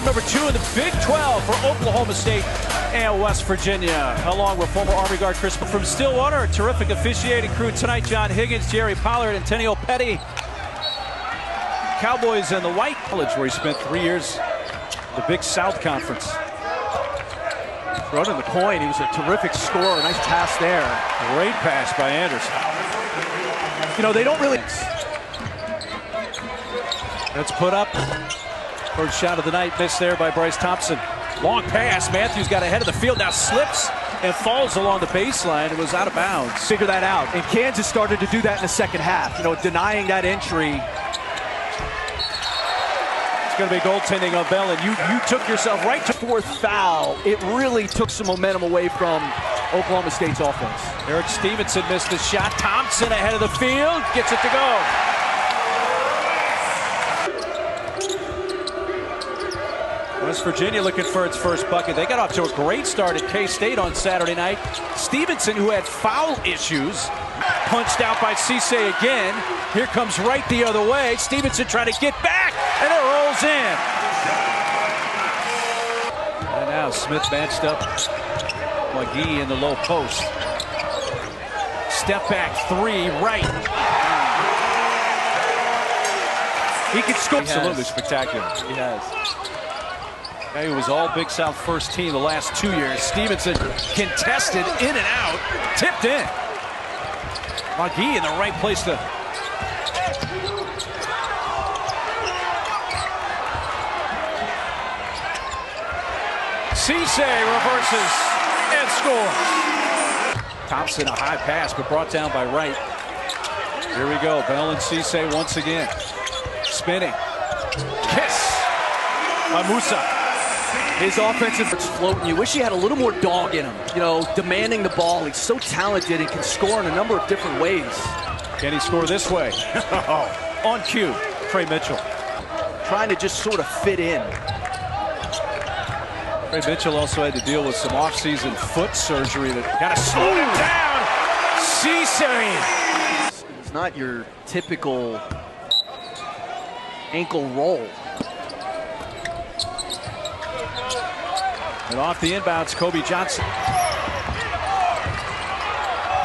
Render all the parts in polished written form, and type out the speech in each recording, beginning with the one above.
game number 2 in the Big 12 for Oklahoma State and West Virginia, along with former Army Guard Chris from Stillwater. A terrific officiating crew tonight. John Higgins, Jerry Pollard, and Tenio Petty. Cowboys in the white. College, where he spent 3 years, the Big South Conference. Running the coin, he was a terrific scorer. Nice pass there. Great pass by Anderson. You know, they don't really... That's put up. First shot of the night missed there by Bryce Thompson. Long pass. Matthews got ahead of the field. Now slips and falls along the baseline. It was out of bounds. Figure that out. And Kansas started to do that in the second half. You know, denying that entry. It's going to be goaltending on Bell, and you took yourself right to fourth foul. It really took some momentum away from Oklahoma State's offense. Eric Stevenson missed the shot. Thompson ahead of the field. Gets it to go. West Virginia looking for its first bucket. They got off to a great start at K-State on Saturday night. Stevenson, who had foul issues, punched out by Cisse again. Here comes Wright the other way. Stevenson trying to get back, and it rolls in. And now Smith matched up McGee in the low post. Step back three, Wright. He can score. Absolutely spectacular. He has. Guy who was all Big South first team the last 2 years. Stevenson contested in and out, tipped in. McGee in the right place to. Cisse reverses and scores. Thompson, a high pass, but brought down by Wright. Here we go, Bell and Cisse once again. Spinning. Kiss by Musa. His offensive is floating. You wish he had a little more dog in him. You know, demanding the ball. He's so talented and can score in a number of different ways. Can he score this way? On cue, Trey Mitchell. Trying to just sort of fit in. Trey Mitchell also had to deal with some off-season foot surgery that kind of slowed him down. Cisse. It's not your typical ankle roll. And off the inbounds, Kobe Johnson.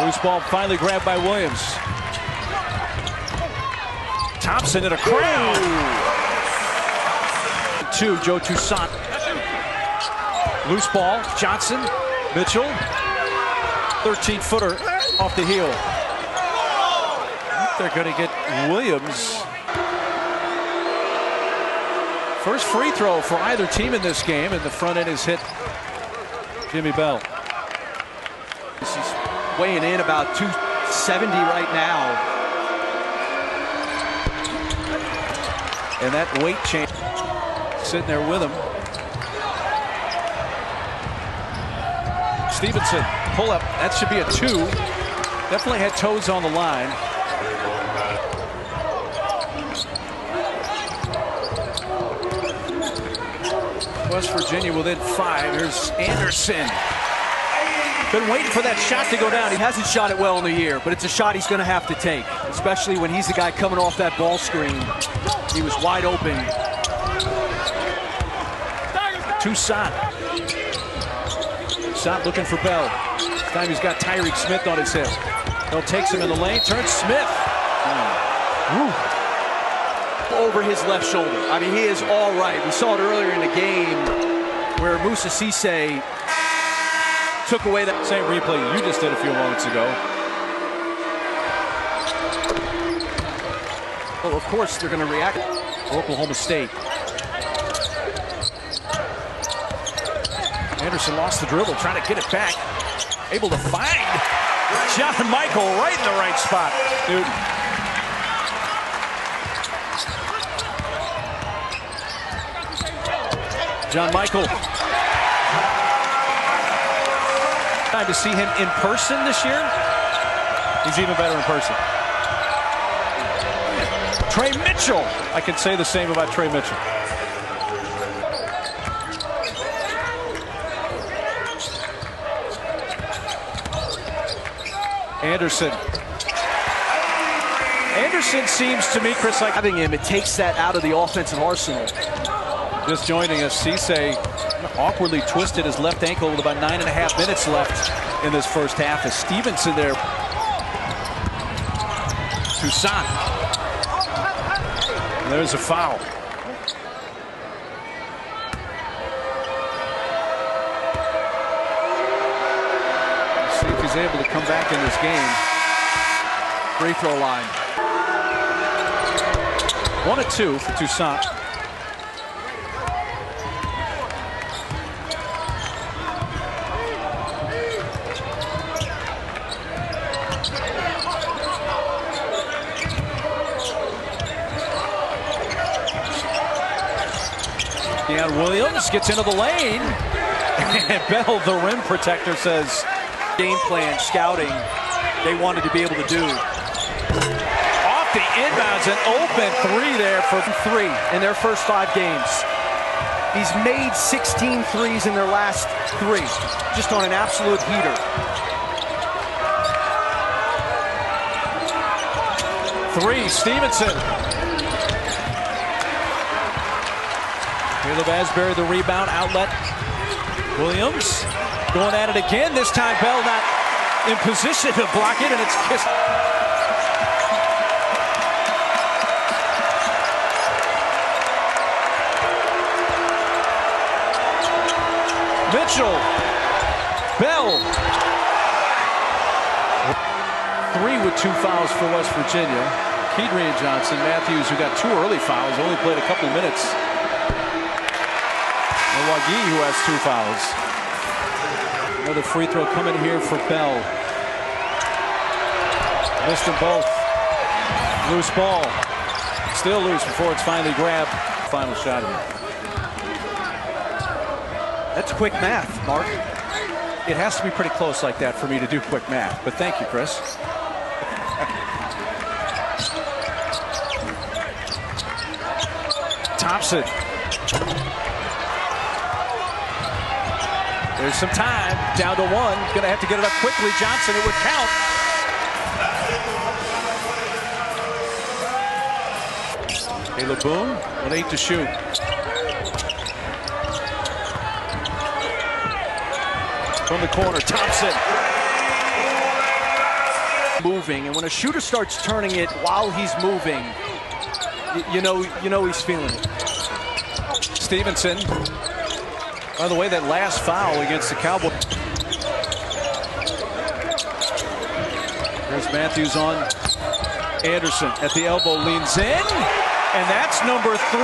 Loose ball finally grabbed by Williams. Thompson in a crowd. 2, Joe Toussaint. Loose ball, Johnson, Mitchell. 13-footer off the heel. They're going to get Williams. First free throw for either team in this game, and the front end is hit Jimmy Bell. He's weighing in about 270 right now. And that weight change sitting there with him. Stevenson, pull up. That should be a 2. Definitely had toes on the line. West Virginia within 5. Here's Anderson. Been waiting for that shot to go down. He hasn't shot it well in the year, but it's a shot he's going to have to take, especially when he's the guy coming off that ball screen. He was wide open. Toussaint. Toussaint looking for Bell. This time he's got Tyreek Smith on his hip. Bell takes him in the lane, turns Smith. Over his left shoulder. I mean, he is all right. We saw it earlier in the game where Moussa Cisse took away that same replay you just did a few moments ago. Well, of course, they're going to react. Oklahoma State. Anderson lost the dribble, trying to get it back. Able to find John Michael right in the right spot. Newton. John Michael. Time to see him in person this year. He's even better in person. Trey Mitchell. I can say the same about Trey Mitchell. Anderson. Anderson seems to me, Chris, like having him, it takes that out of the offensive arsenal. Just joining us, Cisse awkwardly twisted his left ankle with about 9.5 minutes left in this first half. As Stevenson there. Toussaint. There's a foul. Let's see if he's able to come back in this game. Free throw line. 1 of 2 for Toussaint. Deon Williams gets into the lane. And Bell, the rim protector, says Game plan, scouting, they wanted to be able to do. Off the inbounds, an open 3 there for 3 in their first 5 games. He's made 16 threes in their last 3. Just on an absolute heater. 3, Stevenson. Caleb Asbury, the rebound, outlet. Williams going at it again. This time Bell not in position to block it, and it's kissed. Mitchell. Bell. 3 with 2 fouls for West Virginia. Kedrian Johnson. Matthews, who got 2 early fouls, only played a couple minutes. Wagee, who has 2 fouls. Another free throw coming here for Bell. Missed them both. Loose ball. Still loose before it's finally grabbed. Final shot here. That's quick math, Mark. It has to be pretty close like that for me to do quick math, but thank you, Chris. Thompson. There's some time, down to 1. Gonna have to get it up quickly. Johnson, it would count. Caleb Boone with 8 to shoot. From the corner, Thompson. Moving, and when a shooter starts turning it while he's moving, you know he's feeling it. Stevenson. By the way, that last foul against the Cowboys. There's Matthews on Anderson at the elbow, leans in, and that's number 3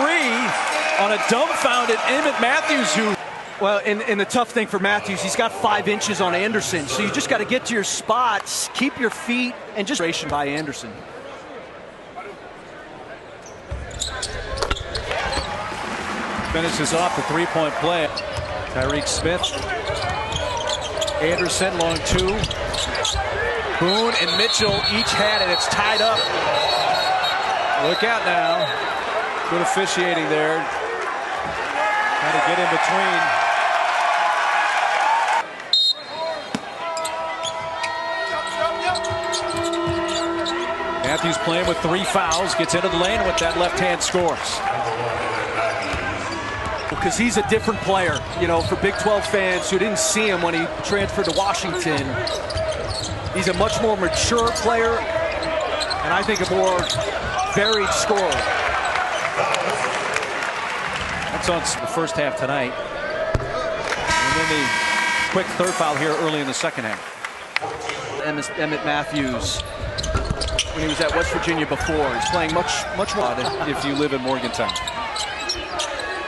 on a dumbfounded Emmett Matthews, who. Well, and the tough thing for Matthews, he's got 5 inches on Anderson, so you just got to get to your spots, keep your feet, and just by Anderson. Finishes off the 3-point play. Tyreke Smith. Anderson, long 2. Boone and Mitchell each had it. It's tied up. Look out now. Good officiating there. Trying to get in between. Matthews playing with 3 fouls. Gets into the lane, and with that left hand scores. Because he's a different player, you know, for Big 12 fans who didn't see him when he transferred to Washington. He's a much more mature player, and I think a more varied scorer. That's on the first half tonight. And then the quick 3rd foul here early in the second half. Emmett Matthews, when he was at West Virginia before, he's playing much more. If you live in Morgantown.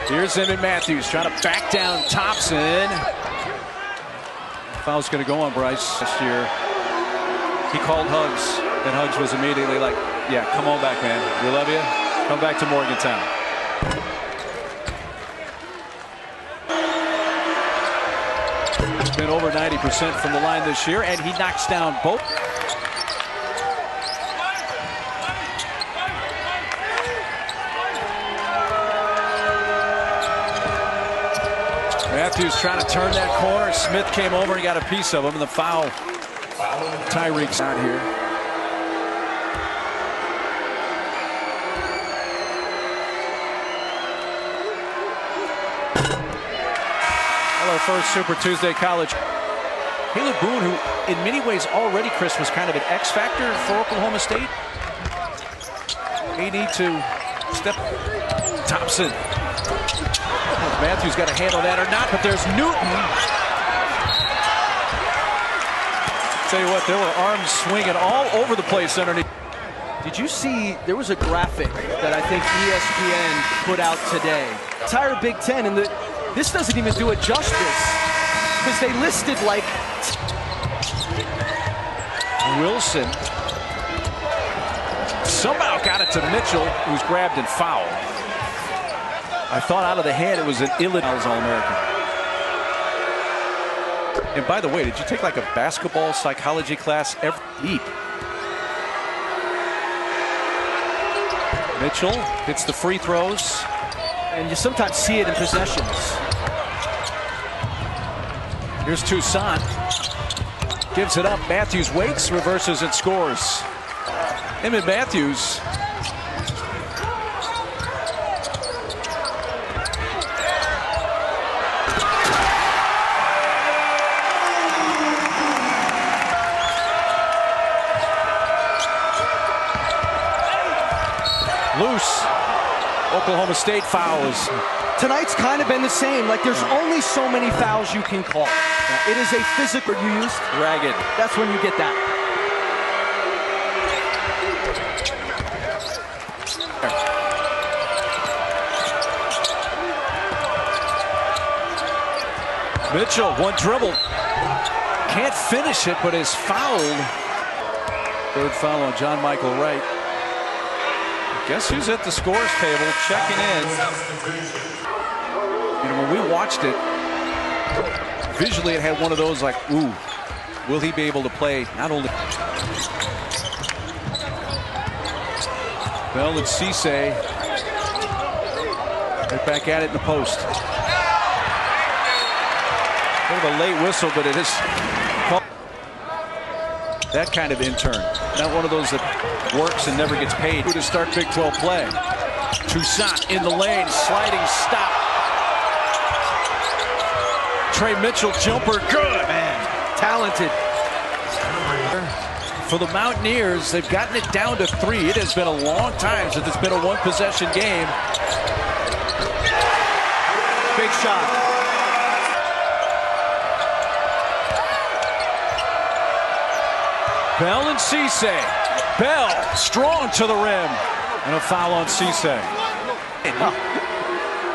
Here's Emmett Matthews trying to back down Thompson. Foul's going to go on Bryce last year. He called Hugs, and Hugs was immediately like, yeah, come on back, man. We love you. Come back to Morgantown. He's been over 90% from the line this year, and he knocks down both. Matthews trying to turn that corner. Smith came over and got a piece of him, and the foul. Tyreek's out here. Our first Super Tuesday College. Caleb Boone, who in many ways already, Chris, was kind of an X factor for Oklahoma State. They need to step. Thompson. Matthews got a handle that or not, but there's Newton. Tell you what, there were arms swinging all over the place underneath. Did you see, there was a graphic that I think ESPN put out today. Entire Big Ten, and this doesn't even do it justice, because they listed like... Wilson somehow got it to Mitchell, who's grabbed and fouled. I thought out of the hand it was an illegal All-American. And by the way, did you take like a basketball psychology class ever deep? Mitchell hits the free throws. And you sometimes see it in possessions. Here's Toussaint. Gives it up. Matthews waits, reverses, and scores. Him and Matthews. Loose. Oklahoma State fouls. Tonight's kind of been the same. Like, there's only so many fouls you can call. It is a physical used. Ragged. That's when you get that. Mitchell, one dribble. Can't finish it, but is fouled. Third foul on John Michael Wright. Guess who's at the scores table checking in? You know, when we watched it, visually it had one of those like, ooh, will he be able to play not only... Bell and Cisse right back at it in the post. Bit of a late whistle, but it is that kind of intern. Not one of those that works and never gets paid. To start Big 12 play. Toussaint in the lane, sliding stop. Trey Mitchell jumper, good. Man, talented. For the Mountaineers, they've gotten it down to 3. It has been a long time since it's been a one-possession game. Big shot. Bell and Cisse. Bell strong to the rim. And a foul on Cisse.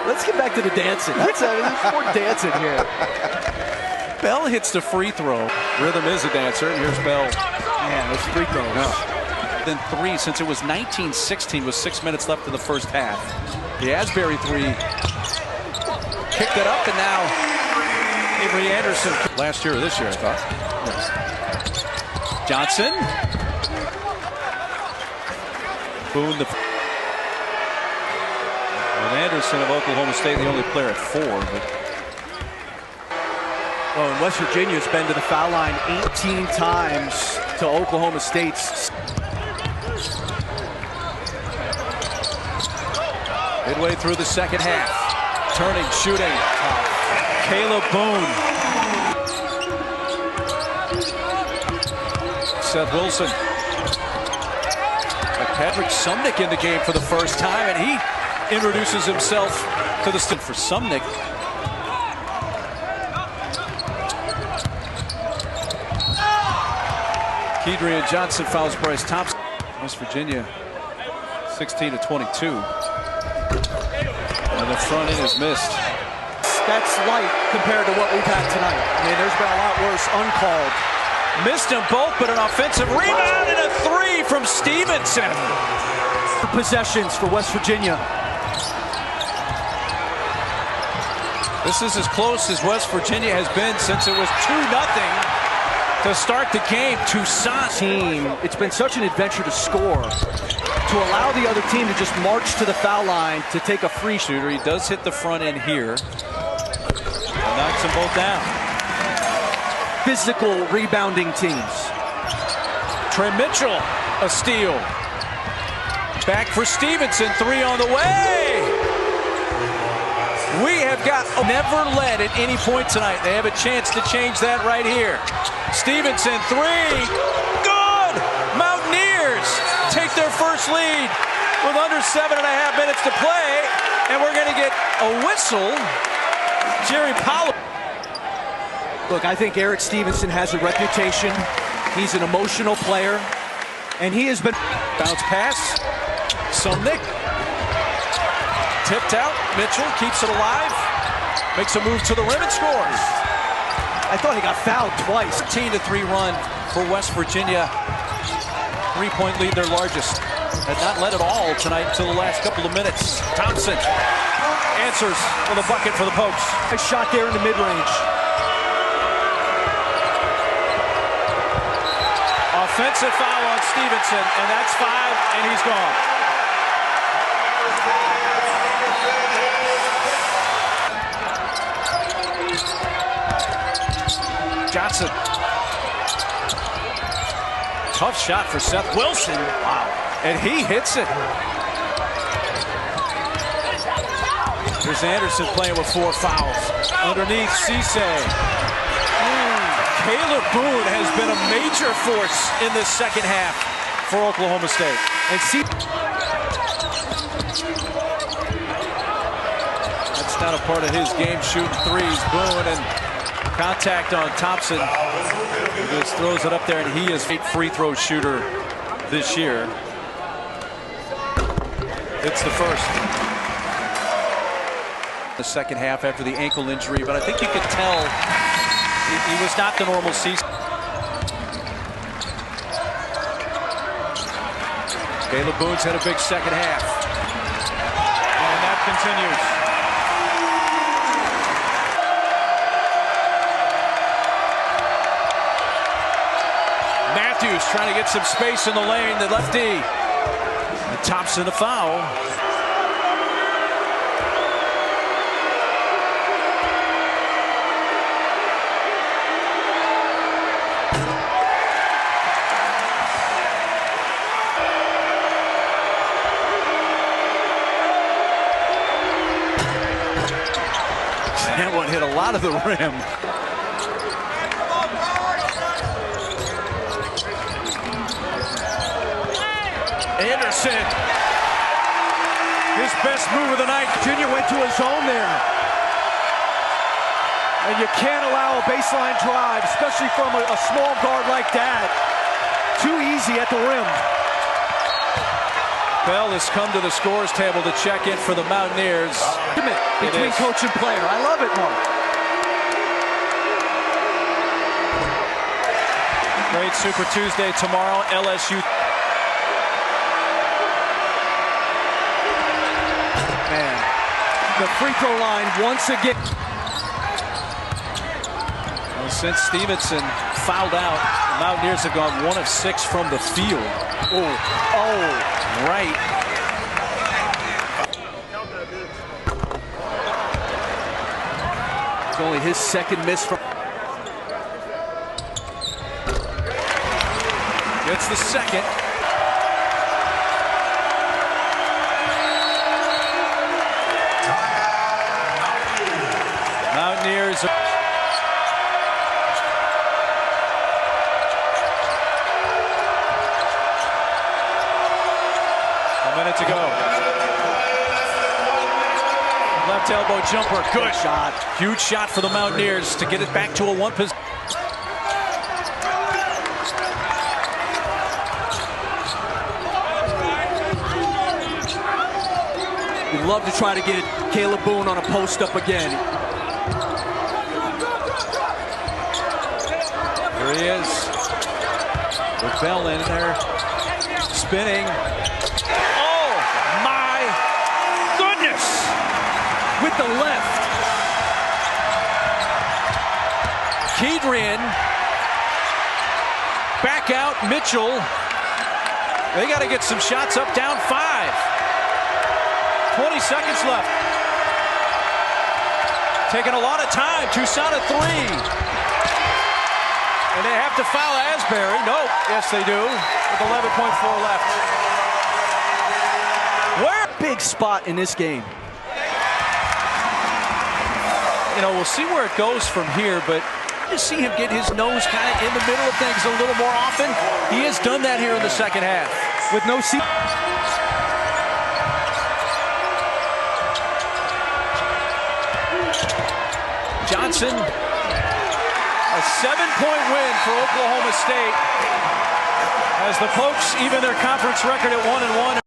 Let's get back to the dancing. There's more dancing here. Bell hits the free throw. Rhythm is a dancer. And here's Bell. Man, those free throws. No. Then 3 since it was 19-16 with 6 minutes left in the first half. The Asbury 3 kicked it up, and now Avery Anderson. Last year or this year, I thought. Yes. Johnson. Boone the... And Anderson of Oklahoma State, the only player at 4. But... Well, and West Virginia's been to the foul line 18 times to Oklahoma State's. Midway through the second half. Turning, shooting. Caleb Boone. Seth Wilson. Patrick Sumnick in the game for the first time, and he introduces himself to the stick for Sumnick. Kedrian Johnson fouls Bryce Thompson. West Virginia 16-22. And the front end is missed. That's light compared to what we've had tonight. I mean, there's been a lot worse uncalled. Missed them both, but an offensive rebound and a 3 from Stevenson. Possessions for West Virginia. This is as close as West Virginia has been since it was 2-0 to start the game. Toussaint. It's been such an adventure to score. To allow the other team to just march to the foul line to take a free shooter. He does hit the front end here. And knocks them both down. Physical rebounding teams. Trey Mitchell, a steal. Back for Stevenson, 3 on the way. We have got never led at any point tonight. They have a chance to change that right here. Stevenson, three. Good! Mountaineers take their first lead with under 7.5 minutes to play. And we're going to get a whistle. Jerry Powell. Look, I think Erik Stevenson has a reputation. He's an emotional player. And he has been... Bounce pass. Sumnick. Tipped out. Mitchell keeps it alive. Makes a move to the rim and scores. I thought he got fouled twice. 13-3 run for West Virginia. 3-point lead, their largest. Had not led at all tonight until the last couple of minutes. Thompson answers with a bucket for the Pokes. Nice shot there in the mid-range. Offensive foul on Stevenson, and that's 5, and he's gone. Johnson. Tough shot for Seth Wilson. Wow. And he hits it. Here's Anderson playing with 4 fouls. Underneath, Cisse. Caleb Boone has been a major force in this second half for Oklahoma State. And that's not a part of his game, shooting threes. Boone, and contact on Thompson. He just throws it up there, and he is a free throw shooter this year. It's the first. The second half after the ankle injury, but I think you could tell he was not the normal season. Caleb Boone's had a big second half. And that continues. Matthews trying to get some space in the lane, the lefty. And Thompson a foul. That one hit a lot of the rim. Anderson. His best move of the night. Virginia went to a zone there. And you can't allow a baseline drive, especially from a small guard like that. Too easy at the rim. Bell has come to the scores table to check in for the Mountaineers. Between coach and player. I love it, Mark. Great Super Tuesday tomorrow. LSU. Man, the free throw line once again. Well, since Stevenson fouled out, the Mountaineers have gone 1 of 6 from the field. Right. It's only his second miss from. Gets the second. Mountaineers. A minute to go. Left elbow jumper. Good shot. Huge shot for the Mountaineers to get it back to a 1 position. You'd love to try to get Caleb Boone on a post-up again. Here he is. With Bell in there. Spinning. Oh, my goodness! With the left. Kedrian. Back out, Mitchell. They got to get some shots up, down 5. 20 seconds left. Taking a lot of time. Toussaint at 3. And they have to foul Asbury. Nope. Yes, they do. With 11.4 left. Where? Big spot in this game. You know, we'll see where it goes from here, but to see him get his nose kind of in the middle of things a little more often. He has done that here in the second half. With no seat. Johnson, a 7-point win for Oklahoma State as the Pokes even their conference record at 1-1.